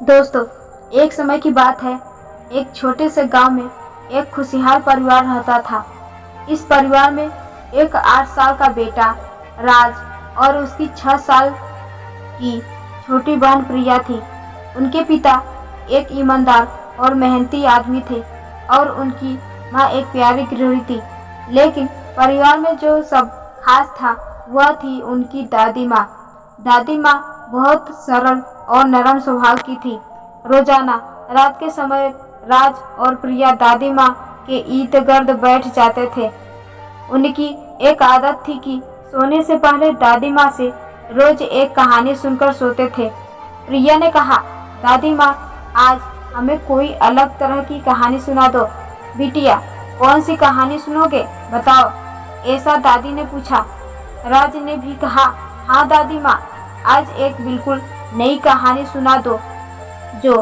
दोस्तों, एक समय की बात है। एक छोटे से गांव में एक खुशहाल परिवार रहता था। इस परिवार में एक 8 साल का बेटा राज और उसकी 6 साल की छोटी बहन प्रिया थी। उनके पिता एक ईमानदार और मेहनती आदमी थे और उनकी माँ एक प्यारी गृहिणी थी। लेकिन परिवार में जो सब खास था वह थी उनकी दादी माँ। दादी माँ बहुत सरल और नरम स्वभाव की थी। रोजाना रात के समय राज और प्रिया दादी माँ के इर्द गिर्द बैठ जाते थे। उनकी एक आदत थी कि सोने से पहले दादी माँ से रोज एक कहानी सुनकर सोते थे। प्रिया ने कहा, दादी माँ, आज हमें कोई अलग तरह की कहानी सुना दो। बिटिया, कौन सी कहानी सुनोगे, बताओ, ऐसा दादी ने पूछा। राज ने भी कहा, हाँ दादी माँ, आज एक बिल्कुल नई कहानी सुना दो जो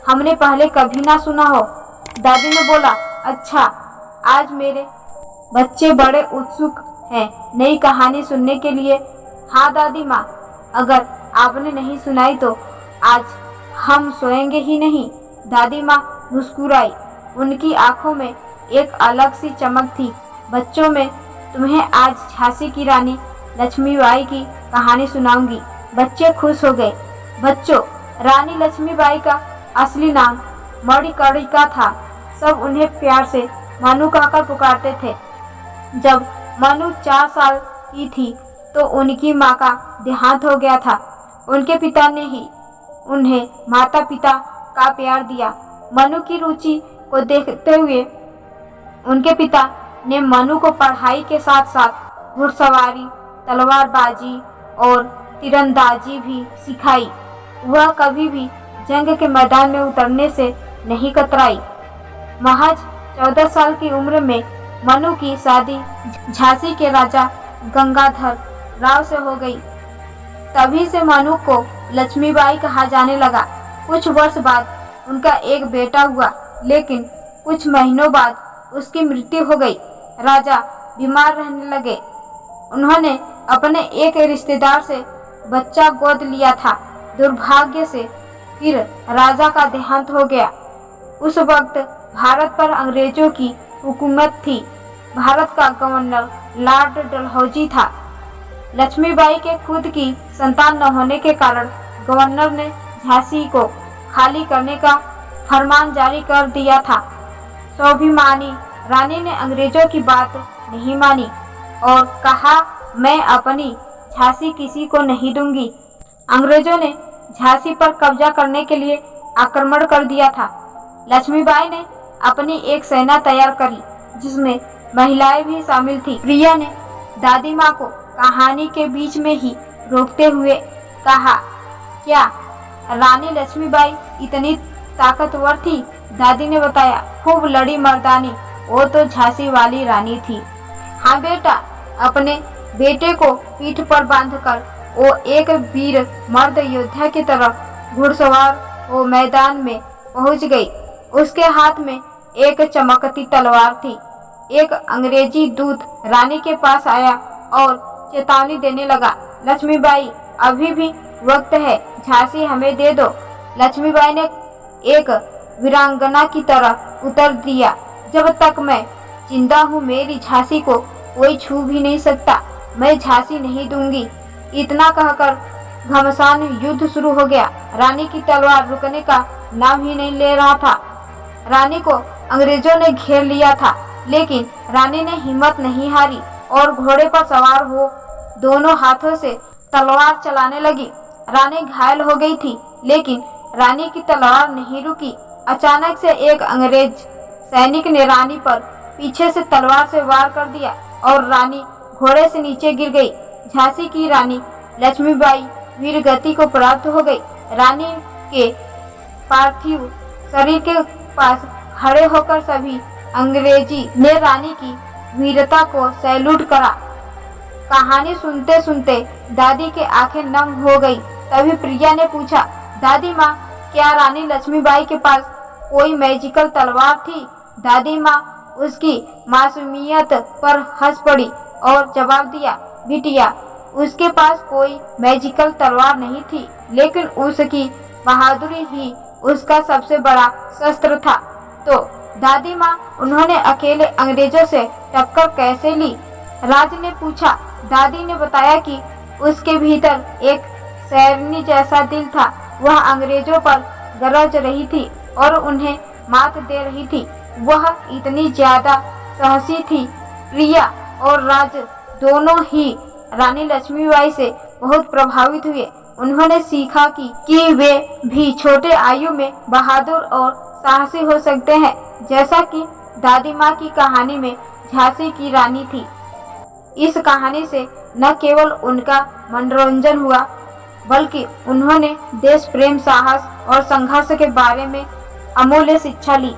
हमने पहले कभी ना सुना हो। दादी ने बोला, अच्छा, आज मेरे बच्चे बड़े उत्सुक हैं नई कहानी सुनने के लिए। हाँ दादी माँ, अगर आपने नहीं सुनाई तो आज हम सोएंगे ही नहीं। दादी माँ मुस्कुराई। उनकी आंखों में एक अलग सी चमक थी। बच्चों, में तुम्हें आज झांसी की रानी लक्ष्मीबाई की कहानी सुनाऊंगी। बच्चे खुश हो गए। बच्चों, रानी लक्ष्मीबाई का असली नाम मणिकर्णिका था। सब उन्हें प्यार से मनु कहकर पुकारते थे। जब मनु 4 साल की थी तो उनकी माँ का देहांत हो गया था। उनके पिता ने ही उन्हें माता पिता का प्यार दिया। मनु की रुचि को देखते हुए उनके पिता ने मनु को पढ़ाई के साथ साथ घुड़सवारी, तलवारबाजी और तीरंदाजी भी सिखाई। वह कभी भी जंग के मैदान में उतरने से नहीं कतराई। महज 14 साल की उम्र में मनु की शादी झांसी के राजा गंगाधर राव से हो गई। तभी से मनु को लक्ष्मीबाई कहा जाने लगा। कुछ वर्ष बाद उनका एक बेटा हुआ, लेकिन कुछ महीनों बाद उसकी मृत्यु हो गई। राजा बीमार रहने लगे। उन्होंने अपने एक रिश्तेदार से बच्चा गोद लिया था। दुर्भाग्य से फिर राजा का देहांत हो गया। उस वक्त भारत पर अंग्रेजों की हुकूमत थी। भारत का गवर्नर लॉर्ड डलहौजी था। लक्ष्मीबाई के खुद की संतान न होने के कारण गवर्नर ने झांसी को खाली करने का फरमान जारी कर दिया था। स्वाभिमानी रानी ने अंग्रेजों की बात नहीं मानी और कहा, मैं अपनी झांसी किसी को नहीं दूंगी। अंग्रेजों ने झांसी पर कब्जा करने के लिए आक्रमण कर दिया था। लक्ष्मीबाई ने अपनी एक सेना तैयार करी जिसमें महिलाएं भी शामिल थी। प्रिया ने दादी माँ को कहानी के बीच में ही रोकते हुए कहा, क्या रानी लक्ष्मीबाई इतनी ताकतवर थी? दादी ने बताया, खूब लड़ी मर्दानी, वो तो झांसी वाली रानी थी। हाँ बेटा, अपने बेटे को पीठ पर बांधकर वो एक वीर मर्द योद्धा की तरह घुड़सवार वो मैदान में पहुंच गई। उसके हाथ में एक चमकती तलवार थी। एक अंग्रेजी दूत रानी के पास आया और चेतावनी देने लगा, लक्ष्मीबाई, अभी भी वक्त है, झांसी हमें दे दो। लक्ष्मीबाई ने एक वीरांगना की तरह उत्तर दिया, जब तक मैं जिंदा हूँ मेरी झांसी को कोई छू भी नहीं सकता। मैं झांसी नहीं दूंगी। इतना कहकर घमासान युद्ध शुरू हो गया। रानी की तलवार रुकने का नाम ही नहीं ले रहा था। रानी को अंग्रेजों ने घेर लिया था, लेकिन रानी ने हिम्मत नहीं हारी और घोड़े पर सवार हो दोनों हाथों से तलवार चलाने लगी। रानी घायल हो गई थी, लेकिन रानी की तलवार नहीं रुकी। अचानक से एक अंग्रेज सैनिक ने रानी पर पीछे से तलवार से वार कर दिया और रानी घोड़े से नीचे गिर गई। झांसी की रानी लक्ष्मीबाई वीर गति को प्राप्त हो गई। रानी के पार्थिव शरीर के पास खड़े होकर सभी अंग्रेजी ने रानी की वीरता को सैल्यूट करा। कहानी सुनते सुनते दादी के आंखें नम हो गई। तभी प्रिया ने पूछा, दादी माँ, क्या रानी लक्ष्मीबाई के पास कोई मैजिकल तलवार थी? दादी माँ उसकी मासूमियत पर हंस पड़ी और जवाब दिया, बिटिया, उसके पास कोई मैजिकल तलवार नहीं थी, लेकिन उसकी बहादुरी ही उसका सबसे बड़ा शस्त्र था। तो दादी माँ, उन्होंने अकेले अंग्रेजों से टक्कर कैसे ली? राज ने पूछा। दादी ने बताया कि उसके भीतर एक शेरनी जैसा दिल था। वह अंग्रेजों पर गरज रही थी और उन्हें मात दे रही थी। वह इतनी ज्यादा साहसी थी। प्रिया और राज दोनों ही रानी लक्ष्मीबाई से बहुत प्रभावित हुए। उन्होंने सीखा कि वे भी छोटे आयु में बहादुर और साहसी हो सकते हैं, जैसा कि दादी माँ की कहानी में झांसी की रानी थी। इस कहानी से न केवल उनका मनोरंजन हुआ, बल्कि उन्होंने देश प्रेम, साहस और संघर्ष के बारे में अमूल्य शिक्षा ली।